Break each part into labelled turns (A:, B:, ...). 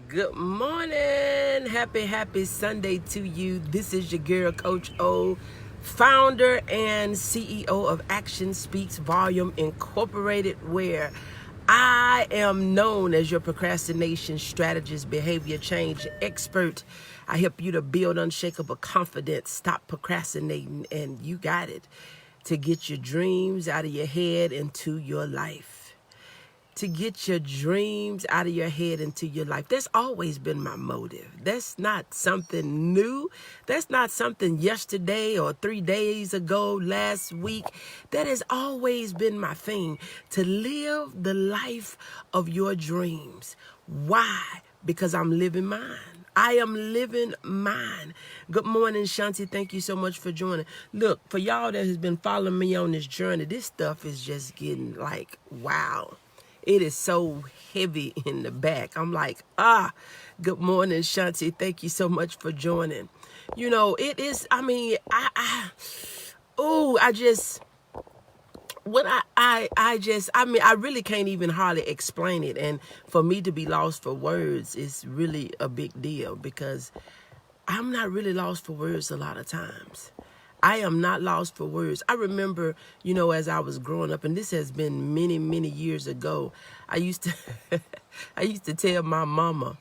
A: Good morning. Happy Sunday to you. This is your girl, Coach O, founder and CEO of Action Speaks Volume Incorporated, where I am known as your procrastination strategist, behavior change expert. I help you to build unshakable confidence, stop procrastinating, and you got it, to get your dreams out of your head into your life. To get your dreams out of your head into your life. That's always been my motive. That's not something new. That's not something yesterday or 3 days ago, last week. That has always been my thing, to live the life of your dreams. Why? Because I'm living mine. I am living mine. Good morning, Shanti. Thank you so much for joining. Look, for y'all that has been following me on this journey, this stuff is just getting like, wow. It is so heavy in the back. I'm like, good morning, Shanti. Thank you so much for joining. You know, it is, I really can't even hardly explain it. And for me to be lost for words is really a big deal, because I'm not really lost for words a lot of times. I am not lost for words. I remember, as I was growing up, and this has been many, many years ago, I used to tell my mama,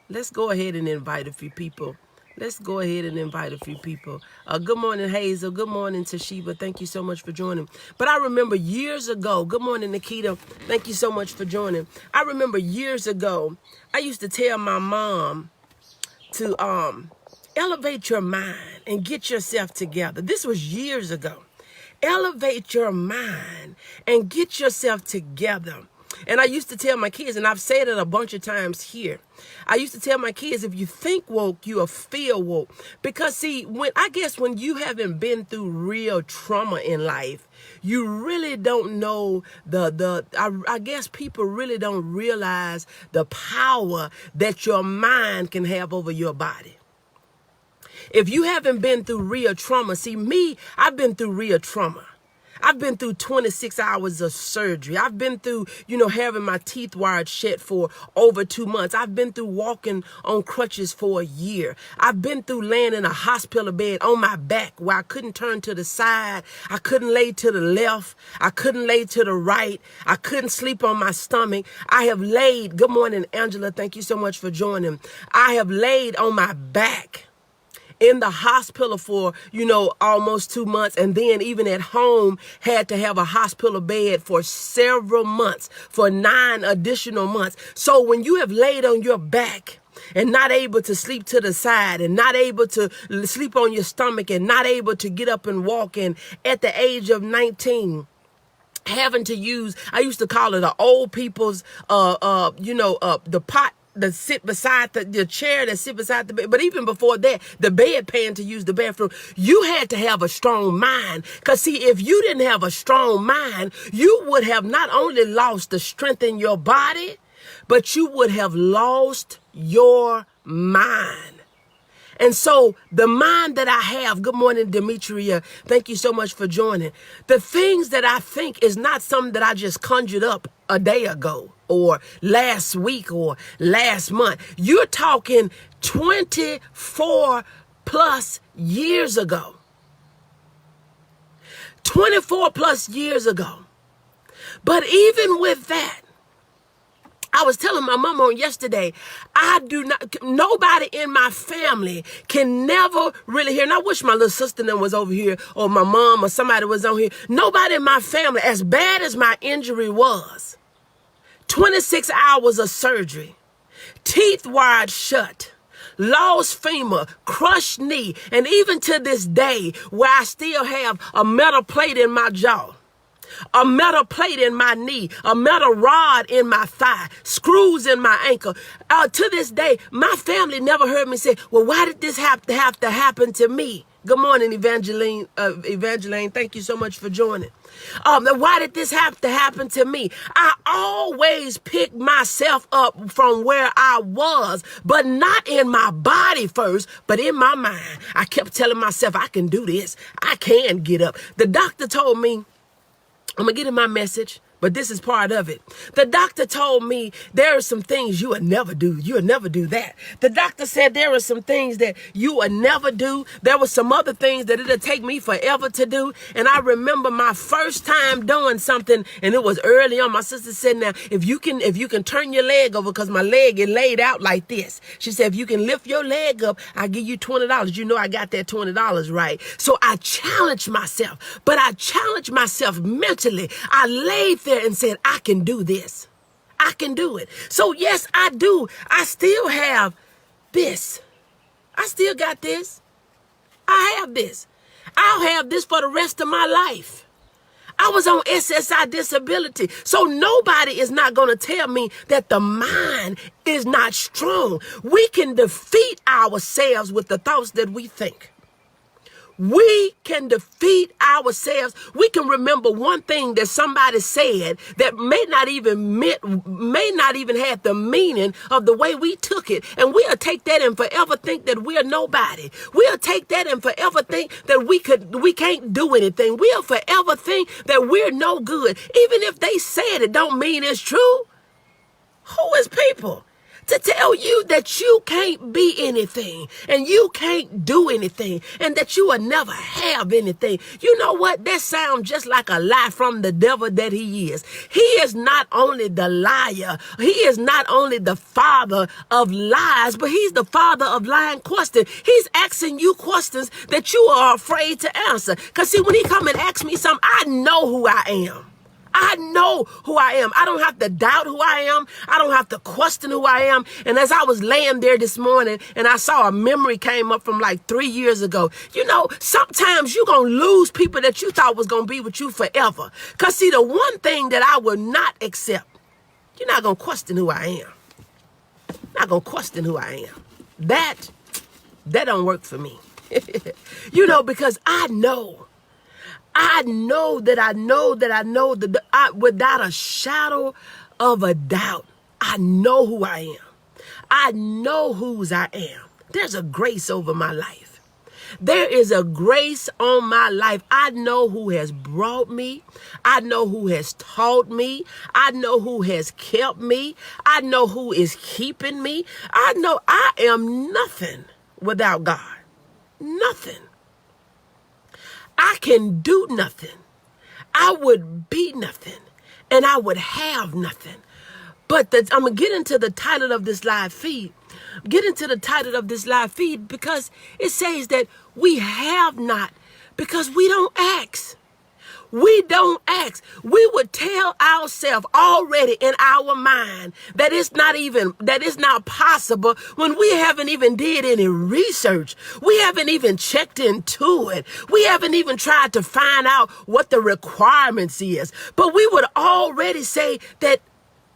A: let's go ahead and invite a few people. Good morning, Hazel. Good morning, Toshiba. Thank you so much for joining. But I remember years ago, good morning, Nikita. Thank you so much for joining. I remember years ago, I used to tell my mom to, elevate your mind and get yourself together. This was years ago. Elevate your mind and get yourself together. And I used to tell my kids, and I've said it a bunch of times here, I used to tell my kids, if you think woke, you will feel woke. Because see, when you haven't been through real trauma in life, you really don't know I guess people really don't realize the power that your mind can have over your body. If you haven't been through real trauma, see me, I've been through real trauma. I've been through 26 hours of surgery. I've been through, having my teeth wired shut for over 2 months. I've been through walking on crutches for a year. I've been through laying in a hospital bed on my back where I couldn't turn to the side. I couldn't lay to the left. I couldn't lay to the right. I couldn't sleep on my stomach. I have laid, good morning, Angela. Thank you so much for joining. I have laid on my back in the hospital for, almost 2 months. And then even at home, had to have a hospital bed for several months, for 9 additional months. So when you have laid on your back and not able to sleep to the side and not able to sleep on your stomach and not able to get up and walk, and at the age of 19, having to use, I used to call it the old people's, the pot that sit beside the chair that sit beside the bed. But even before that, the bedpan to use the bathroom, you had to have a strong mind. Because see, if you didn't have a strong mind, you would have not only lost the strength in your body, but you would have lost your mind. And so the mind that I have, good morning, Demetria. Thank you so much for joining. The things that I think is not something that I just conjured up a day ago or last week or last month. You're talking 24 plus years ago. 24 plus years ago. But even with that, I was telling my mom on yesterday, nobody in my family can never really hear. And I wish my little sister was over here, or my mom or somebody was on here. Nobody in my family, as bad as my injury was, 26 hours of surgery, teeth wired shut, lost femur, crushed knee, and even to this day where I still have a metal plate in my jaw, a metal plate in my knee, a metal rod in my thigh, screws in my ankle. To this day, my family never heard me say, well, why did this have to happen to me? Good morning, Evangeline. Thank you so much for joining. Why did this have to happen to me? I always picked myself up from where I was, but not in my body first, but in my mind. I kept telling myself, I can do this. I can get up. The doctor told me, I'm going to get in my message. But this is part of it. The doctor told me there are some things you will never do. You will never do that. The doctor said there are some things that you will never do. There were some other things that it'll take me forever to do. And I remember my first time doing something, and it was early on. My sister said, now, if you can turn your leg over, because my leg is laid out like this. She said, if you can lift your leg up, I'll give you $20. You know I got that $20 right. So I challenged myself, but I challenged myself mentally. I laid there and said, I can do this. I can do it. So yes, I do. I still have this. I still got this. I have this. I'll have this for the rest of my life. I was on SSI disability. So nobody is not going to tell me that the mind is not strong. We can defeat ourselves with the thoughts that we think. We can defeat ourselves. We can remember one thing that somebody said that may not even have the meaning of the way we took it. And we'll take that and forever think that we're nobody. We'll take that and forever think that we can't do anything. We'll forever think that we're no good. Even if they said it, don't mean it's true. Who is people to tell you that you can't be anything and you can't do anything and that you will never have anything? You know what? That sounds just like a lie from the devil that he is. He is not only the liar. He is not only the father of lies, but he's the father of lying questions. He's asking you questions that you are afraid to answer. Because see, when he come and ask me something, I know who I am. I know who I am. I don't have to doubt who I am. I don't have to question who I am. And as I was laying there this morning and I saw a memory came up from like 3 years ago, you know, sometimes you're going to lose people that you thought was going to be with you forever. Because see, the one thing that I will not accept, you're not going to question who I am. Not going to question who I am. That don't work for me. You know, because I know that without a shadow of a doubt, I know who I am. I know whose I am. There's a grace over my life. There is a grace on my life. I know who has brought me. I know who has taught me. I know who has kept me. I know who is keeping me. I know I am nothing without God. Nothing. I can do nothing. I would be nothing. And I would have nothing. But I'm going to get into the title of this live feed. Because it says that we have not because we don't ask. We don't ask. We would tell ourselves already in our mind that it's not possible when we haven't even did any research. We haven't even checked into it. We haven't even tried to find out what the requirements is. But we would already say that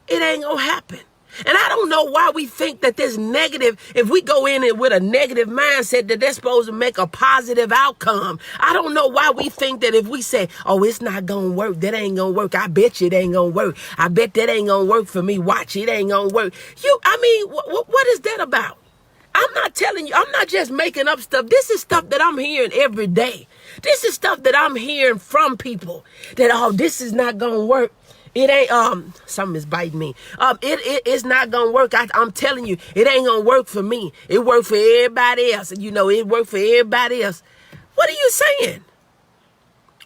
A: it ain't gonna happen. And I don't know why we think that this negative, if we go in it with a negative mindset, that they're supposed to make a positive outcome. I don't know why we think that if we say, oh, it's not going to work, that ain't going to work. I bet you it ain't going to work. I bet that ain't going to work for me. Watch, it ain't going to work. What is that about? I'm not telling you, I'm not just making up stuff. This is stuff that I'm hearing every day. This is stuff that I'm hearing from people that, oh, this is not going to work. It ain't, something is biting me. It's not gonna work. I'm telling you, it ain't gonna work for me. It worked for everybody else. You know, it worked for everybody else. What are you saying?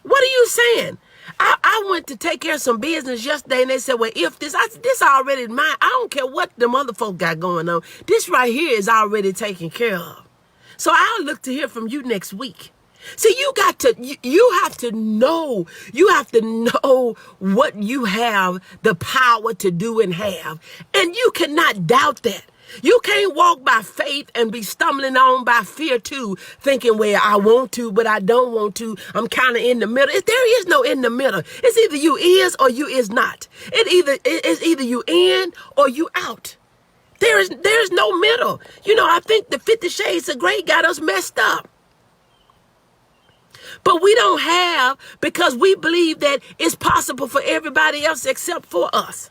A: What are you saying? I went to take care of some business yesterday and they said, well, if this already mine. I don't care what them other folk got going on. This right here is already taken care of. So I'll look to hear from you next week. See, you have to know what you have the power to do and have. And you cannot doubt that. You can't walk by faith and be stumbling on by fear too, thinking, well, I want to, but I don't want to. I'm kind of in the middle. There is no in the middle. It's either you is or you is not. It's either you in or you out. There's no middle. You know, I think the 50 Shades of Grey got us messed up. But we don't have because we believe that it's possible for everybody else except for us.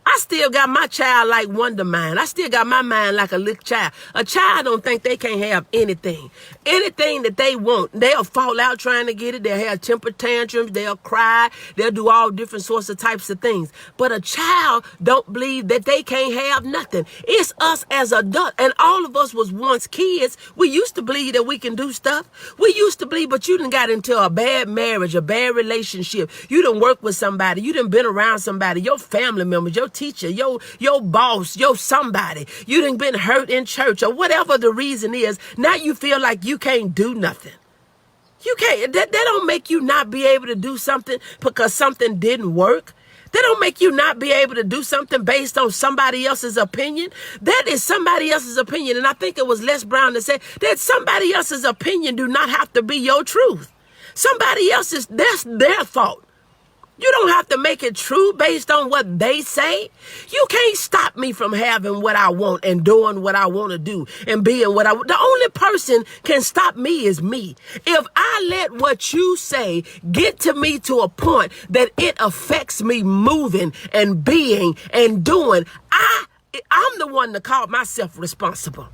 A: I still got my childlike wonder mind. I still got my mind like a little child. A child don't think they can't have anything. Anything that they want, they'll fall out trying to get it. They'll have temper tantrums. They'll cry. They'll do all different sorts of types of things. But a child don't believe that they can't have nothing. It's us as adults. And all of us was once kids. We used to believe that we can do stuff. We used to believe, but you done got into a bad marriage, a bad relationship. You done worked with somebody. You done been around somebody, your family members, your teacher, your boss, your somebody. You done been hurt in church or whatever the reason is. Now you feel like you can't do nothing. You can't. That don't make you not be able to do something because something didn't work. That don't make you not be able to do something based on somebody else's opinion. That is somebody else's opinion. And I think it was Les Brown that said that somebody else's opinion do not have to be your truth. Somebody else's, that's their fault. You don't have to make it true based on what they say. You can't stop me from having what I want and doing what I want to do and being what I want. The only person can stop me is me. If I let what you say get to me to a point that it affects me moving and being and doing, I'm the one to call myself responsible.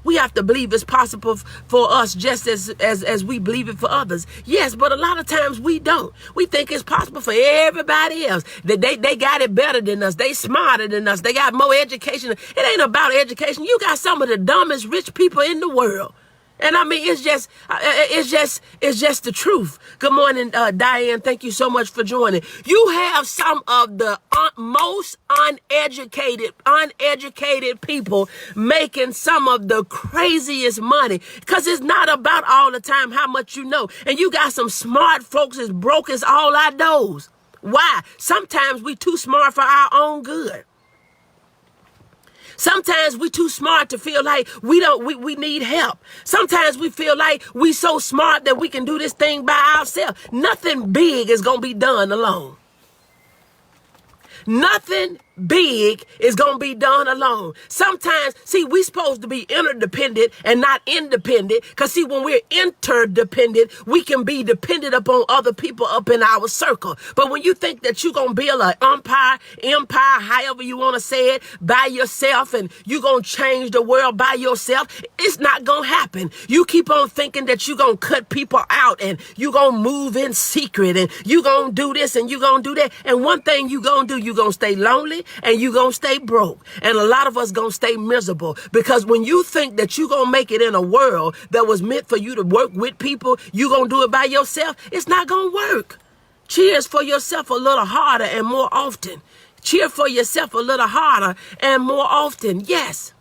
A: We have to believe it's possible for us just as we believe it for others. Yes, but a lot of times we don't. We think it's possible for everybody else. That they got it better than us. They smarter than us. They got more education. It ain't about education. You got some of the dumbest rich people in the world. And I mean, it's just the truth. Good morning, Diane. Thank you so much for joining. You have some of the most uneducated people making some of the craziest money because it's not about all the time how much you know. And you got some smart folks as broke as all our doors. Why? Sometimes we too smart for our own good. Sometimes we too smart to feel like we need help. Sometimes we feel like we so smart that we can do this thing by ourselves. Nothing big is going to be done alone. Nothing big is going to be done alone. Sometimes, see, we supposed to be interdependent and not independent. Because, see, when we're interdependent, we can be dependent upon other people up in our circle. But when you think that you're going to build an empire, however you want to say it, by yourself, and you're going to change the world by yourself, it's not going to happen. You keep on thinking that you're going to cut people out and you're going to move in secret and you're going to do this and you're going to do that. And one thing you're going to do, you're going to stay lonely and you're going to stay broke. And a lot of us going to stay miserable because when you think that you're going to make it in a world that was meant for you to work with people, you're going to do it by yourself. It's not going to work. Cheers for yourself a little harder and more often. Cheer for yourself a little harder and more often. Yes.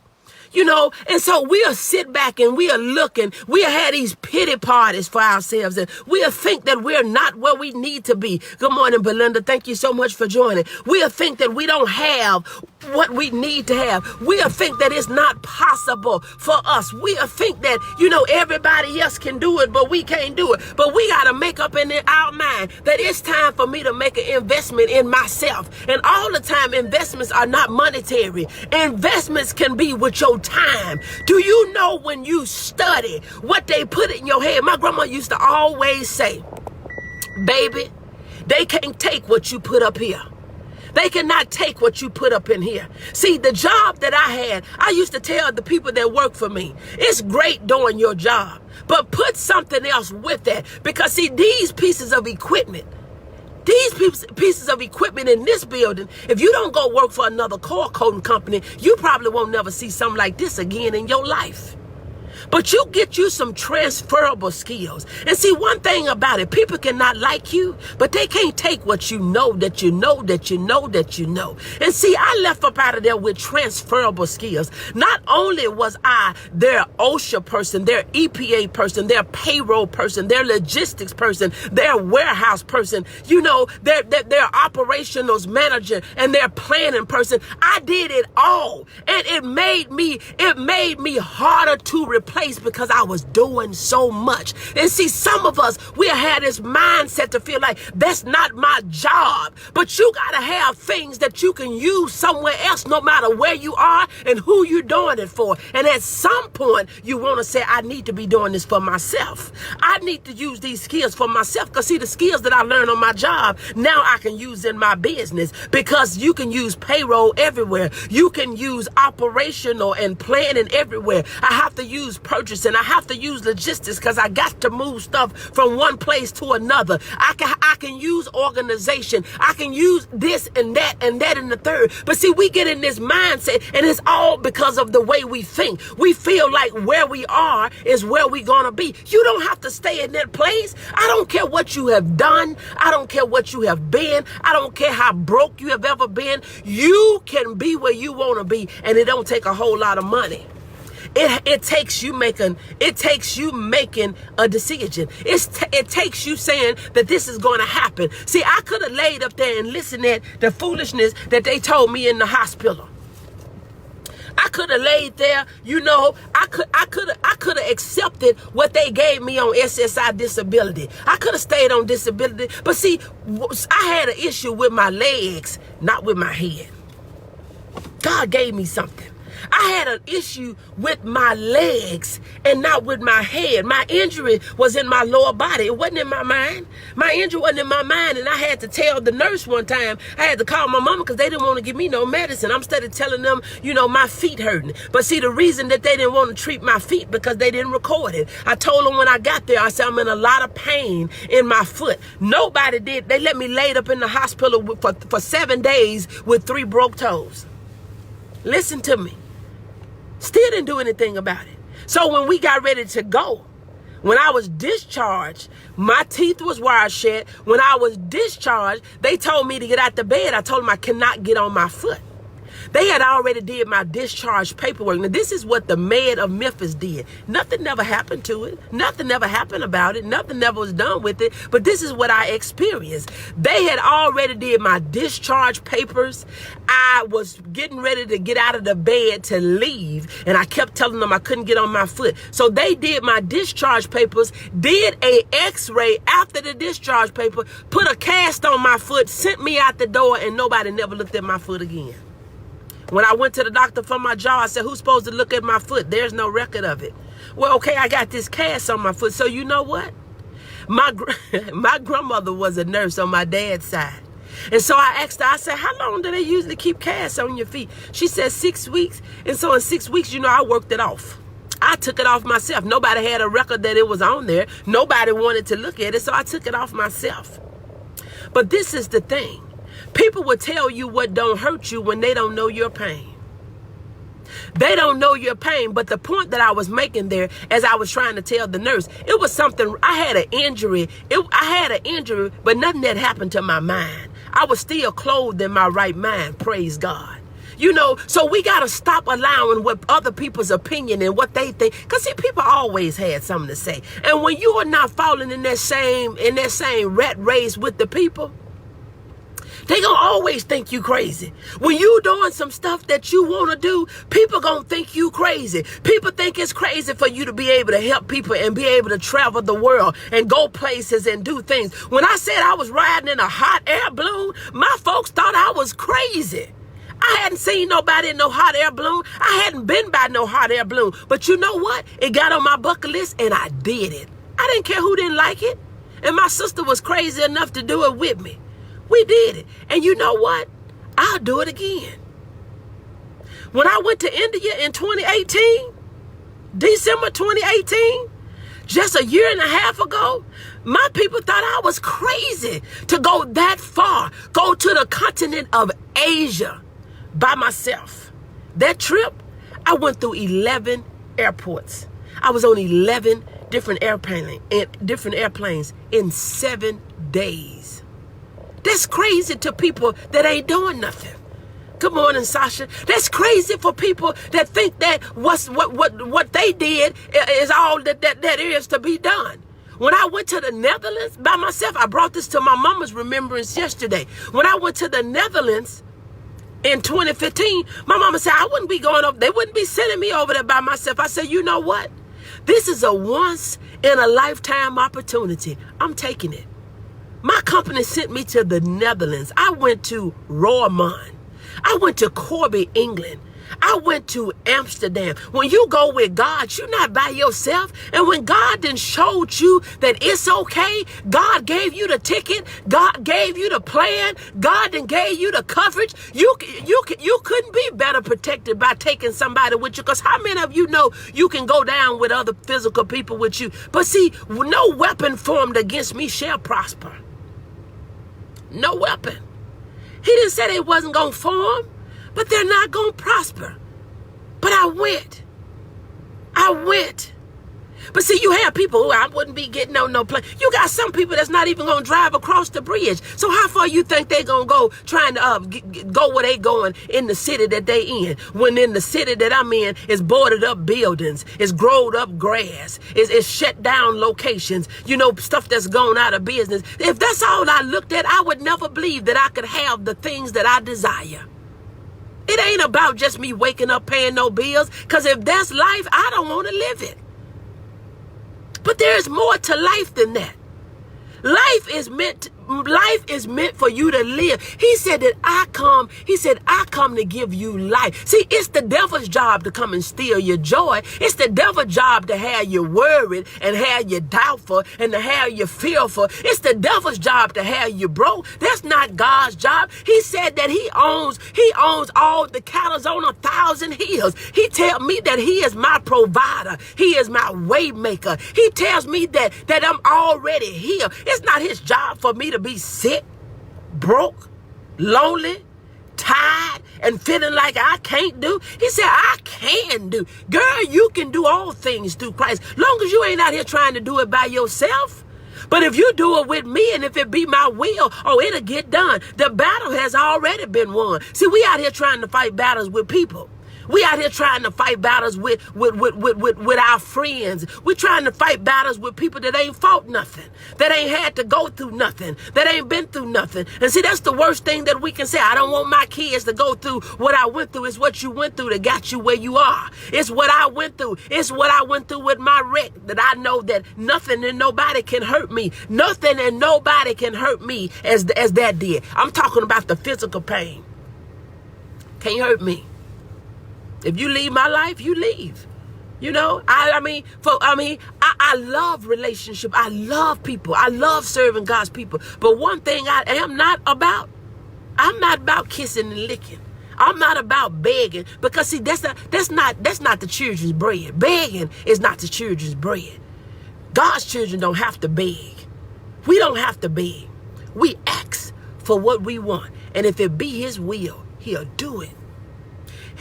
A: You know, and so we'll sit back and we'll look and we'll have these pity parties for ourselves and we'll think that we're not where we need to be. Good morning, Belinda. Thank you so much for joining. We'll think that we don't have what we need to have. We'll think that it's not possible for us. We'll think that, you know, everybody else can do it, but we can't do it. But we got to make up in our mind that it's time for me to make an investment in myself. And all the time, investments are not monetary. Investments can be with your time. Do you know when you study what they put in your head? My grandma used to always say, baby, they can't take what you put up here. They cannot take what you put up in here. See, the job that I had, I used to tell the people that work for me, it's great doing your job, but put something else with that. Because see, these pieces of equipment, pieces of equipment in this building, if you don't go work for another core coating company, you probably won't never see something like this again in your life. But you get you some transferable skills. And see, one thing about it, people cannot like you, but they can't take what you know, that you know, that you know, that you know. And see, I left up out of there with transferable skills. Not only was I their OSHA person, their EPA person, their payroll person, their logistics person, their warehouse person, you know, their operationals manager and their planning person. I did it all. And it made me harder to replace place because I was doing so much. And see, some of us, we had this mindset to feel like that's not my job. But you got to have things that you can use somewhere else, no matter where you are and who you're doing it for. And at some point, you want to say, I need to be doing this for myself. I need to use these skills for myself. Because see, the skills that I learned on my job, now I can use in my business, because you can use payroll everywhere. You can use operational and planning everywhere. I have to use purchasing. I have to use logistics because I got to move stuff from one place to another. I can use organization. I can use this and that and the third. But see, we get in this mindset, and it's all because of the way we think. We feel like where we are is where we're going to be. You don't have to stay in that place. I don't care what you have done. I don't care what you have been. I don't care how broke you have ever been. You can be where you want to be, and it don't take a whole lot of money. It takes you making a decision. It takes you saying that this is going to happen. See, I could have laid up there and listened at the foolishness that they told me in the hospital. I could have laid there, I could have accepted what they gave me on SSI disability. I could have stayed on disability. But see, I had an issue with my legs, not with my head. God gave me something. I had an issue with my legs and not with my head. My injury was in my lower body. It wasn't in my mind. My injury wasn't in my mind. And I had to tell the nurse one time, I had to call my mama because they didn't want to give me no medicine. I'm steady telling them, my feet hurting. But see, the reason that they didn't want to treat my feet because they didn't record it. I told them when I got there, I said, I'm in a lot of pain in my foot. Nobody did. They let me laid up in the hospital for 7 days with 3 broke toes. Listen to me. Still didn't do anything about it. So when we got ready to go, when I was discharged, my teeth was wired shut. When I was discharged, they told me to get out the bed. I told them I cannot get on my foot. They had already did my discharge paperwork. Now, this is what the mayor of Memphis did. Nothing never happened to it. Nothing never happened about it. Nothing never was done with it. But this is what I experienced. They had already did my discharge papers. I was getting ready to get out of the bed to leave, and I kept telling them I couldn't get on my foot. So they did my discharge papers, did a x-ray after the discharge paper, put a cast on my foot, sent me out the door, and nobody never looked at my foot again. When I went to the doctor for my jaw, I said, who's supposed to look at my foot? There's no record of it. Well, okay, I got this cast on my foot. So you know what? My grandmother was a nurse on my dad's side. And so I asked her, I said, how long do they usually keep casts on your feet? She said 6 weeks. And so in 6 weeks, I worked it off. I took it off myself. Nobody had a record that it was on there. Nobody wanted to look at it. So I took it off myself. But this is the thing. People will tell you what don't hurt you when they don't know your pain. They don't know your pain. But the point that I was making there, as I was trying to tell the nurse, it was something. I had an injury. But nothing had happened to my mind. I was still clothed in my right mind. Praise God. So we got to stop allowing what other people's opinion and what they think. Because see, people always had something to say. And when you are not falling in that same rat race with the people, they gonna always think you crazy. When you doing some stuff that you want to do, people gonna think you crazy. People think it's crazy for you to be able to help people and be able to travel the world and go places and do things. When I said I was riding in a hot air balloon, my folks thought I was crazy. I hadn't seen nobody in no hot air balloon. I hadn't been by no hot air balloon. But you know what? It got on my bucket list and I did it. I didn't care who didn't like it. And my sister was crazy enough to do it with me. We did it. And you know what? I'll do it again. When I went to India in 2018, December 2018, just a year and a half ago, my people thought I was crazy to go that far, go to the continent of Asia by myself. That trip, I went through 11 airports. I was on 11 different airplanes in 7 days. That's crazy to people that ain't doing nothing. Good morning, Sasha. That's crazy for people that think that what they did is all that is to be done. When I went to the Netherlands by myself, I brought this to my mama's remembrance yesterday. When I went to the Netherlands in 2015, my mama said I wouldn't be going up. They wouldn't be sending me over there by myself. I said, you know what? This is a once in a lifetime opportunity. I'm taking it. My company sent me to the Netherlands. I went to Roermond. I went to Corby, England. I went to Amsterdam. When you go with God, you're not by yourself. And when God then showed you that it's okay, God gave you the ticket, God gave you the plan, God then gave you the coverage, you couldn't be better protected by taking somebody with you. Because how many of you know you can go down with other physical people with you? But see, no weapon formed against me shall prosper. No weapon. He didn't say they wasn't going to form, but they're not going to prosper. But I went. But see, you have people who I wouldn't be getting on no plane. You got some people that's not even going to drive across the bridge. So how far you think they're going to go trying to go where they going in the city that they in? When in the city that I'm in is boarded up buildings, it's growed up grass, it's shut down locations, you know, stuff that's gone out of business. If that's all I looked at, I would never believe that I could have the things that I desire. It ain't about just me waking up paying no bills, because if that's life, I don't want to live it. But there's more to life than that. Life is meant for you to live. He said I come to give you life. See, it's the devil's job to come and steal your joy. It's the devil's job to have you worried and have you doubtful and to have you fearful. It's the devil's job to have you broke. That's not God's job. He said that he owns all the cattle on 1,000 hills. He tells me that he is my provider. He is my way maker. He tells me that I'm already here. It's not his job for me to be sick, broke, lonely, tired, and feeling like I can't do. He said, I can do. Girl, you can do all things through Christ. Long as you ain't out here trying to do it by yourself. But if you do it with me and if it be my will, it'll get done. The battle has already been won. See, we out here trying to fight battles with people. We out here trying to fight battles with our friends. We're trying to fight battles with people that ain't fought nothing, that ain't had to go through nothing, that ain't been through nothing. And see, that's the worst thing that we can say. I don't want my kids to go through what I went through. It's what you went through that got you where you are. It's what I went through. It's what I went through with my wreck, that I know that nothing and nobody can hurt me. Nothing and nobody can hurt me as that did. I'm talking about the physical pain. Can't hurt me. If you leave my life, you leave. You know, I love relationship. I love people. I love serving God's people. But one thing I am not about, I'm not about kissing and licking. I'm not about begging, because see, that's not the children's bread. Begging is not the children's bread. God's children don't have to beg. We don't have to beg. We ask for what we want, and if it be His will, He'll do it.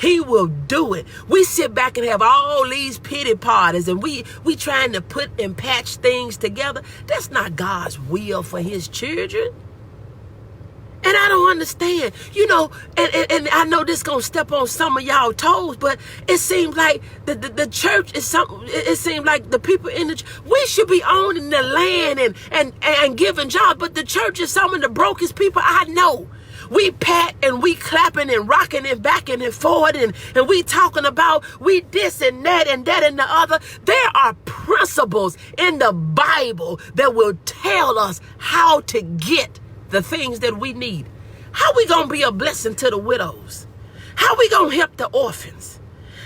A: He will do it. We sit back and have all these pity parties and we trying to put and patch things together. That's not God's will for His children. And I don't understand, you know, and I know this gonna step on some of y'all toes, but it seems like the church is something. It seems like the people in the we should be owning the land and giving jobs, but the church is some of the brokest people I know. We pat and we clapping and rocking and backing and forward and we talking about we this and that and the other. There are principles in the Bible that will tell us how to get the things that we need. How we gonna be a blessing to the widows? How we gonna help the orphans?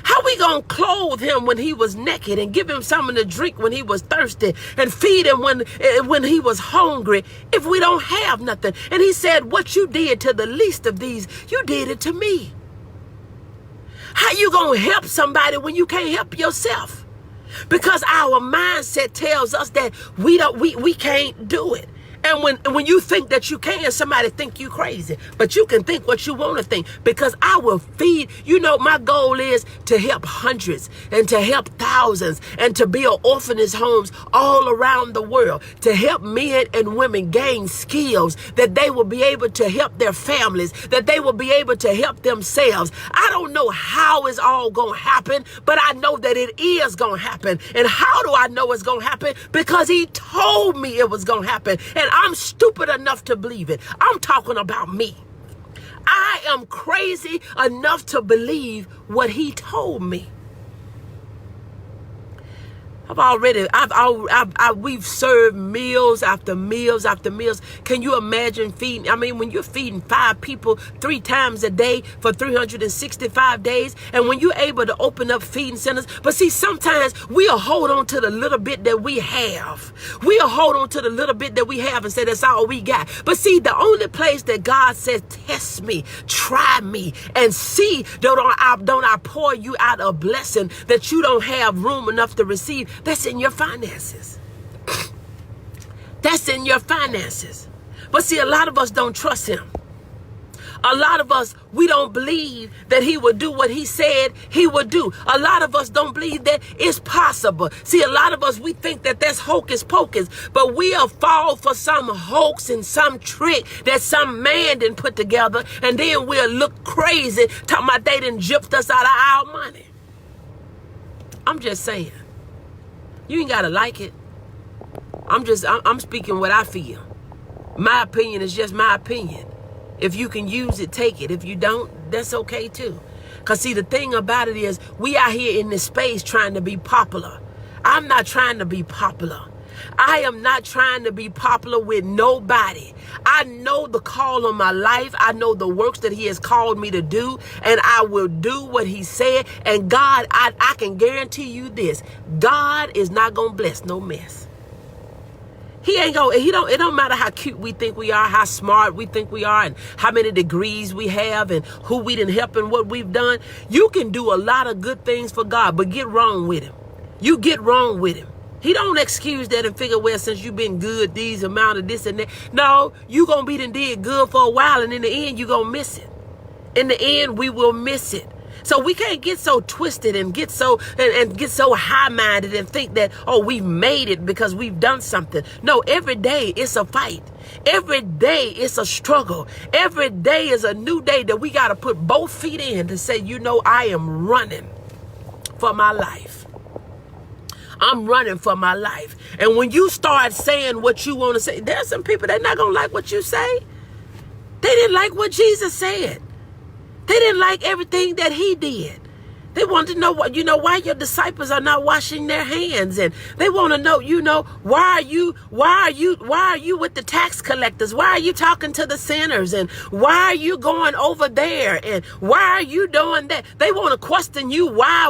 A: How we gonna clothe him when he was naked and give him something to drink when he was thirsty and feed him when he was hungry if we don't have nothing? And he said, what you did to the least of these, you did it to me. How you gonna help somebody when you can't help yourself? Because our mindset tells us that we can't do it. And when you think that you can, somebody think you crazy. But you can think what you want to think, because I will feed. You know, my goal is to help hundreds and to help thousands and to build orphanage homes all around the world, to help men and women gain skills that they will be able to help their families, that they will be able to help themselves. I don't know how it's all going to happen, but I know that it is going to happen. And how do I know it's going to happen? Because He told me it was going to happen. And I'm stupid enough to believe it. I'm talking about me. I am crazy enough to believe what He told me. We've served meals after meals after meals. Can you imagine feeding? I mean, when you're feeding 5 people 3 times a day for 365 days, and when you're able to open up feeding centers. But see, sometimes we'll hold on to the little bit that we have. We'll hold on to the little bit that we have and say that's all we got. But see, the only place that God says, test me, try me, and see, don't I pour you out a blessing that you don't have room enough to receive. That's in your finances. That's in your finances. But see, a lot of us don't trust him. A lot of us, we don't believe that he would do what he said he would do. A lot of us don't believe that it's possible. See, a lot of us, we think that that's hocus pocus, but we'll fall for some hoax and some trick that some man didn't put together, and then we'll look crazy talking about they done gypped us out of our money. I'm just saying. You ain't got to like it. I'm speaking what I feel. My opinion is just my opinion. If you can use it, take it. If you don't, that's okay too. Because see, the thing about it is we out here in this space trying to be popular. I'm not trying to be popular. I am not trying to be popular with nobody. I know the call on my life. I know the works that he has called me to do, and I will do what he said. And God, I can guarantee you this. God is not going to bless no mess. It don't matter how cute we think we are, how smart we think we are, and how many degrees we have, and who we done help and what we've done. You can do a lot of good things for God, but get wrong with him. You get wrong with him. He don't excuse that and figure, well, since you've been good, these amount of this and that. No, you going to be done did good for a while, and in the end, you going to miss it. In the end, we will miss it. So we can't get so twisted and get so high-minded and think that, oh, we've made it because we've done something. No, every day it's a fight. Every day it's a struggle. Every day is a new day that we got to put both feet in to say, you know, I am running for my life. I'm running for my life. And when you start saying what you want to say, there's some people that not going to like what you say. They didn't like what Jesus said. They didn't like everything that he did. They wanted to know why your disciples are not washing their hands, and they want to know, why are you with the tax collectors? Why are you talking to the sinners? And why are you going over there? And why are you doing that? They want to question you. Why?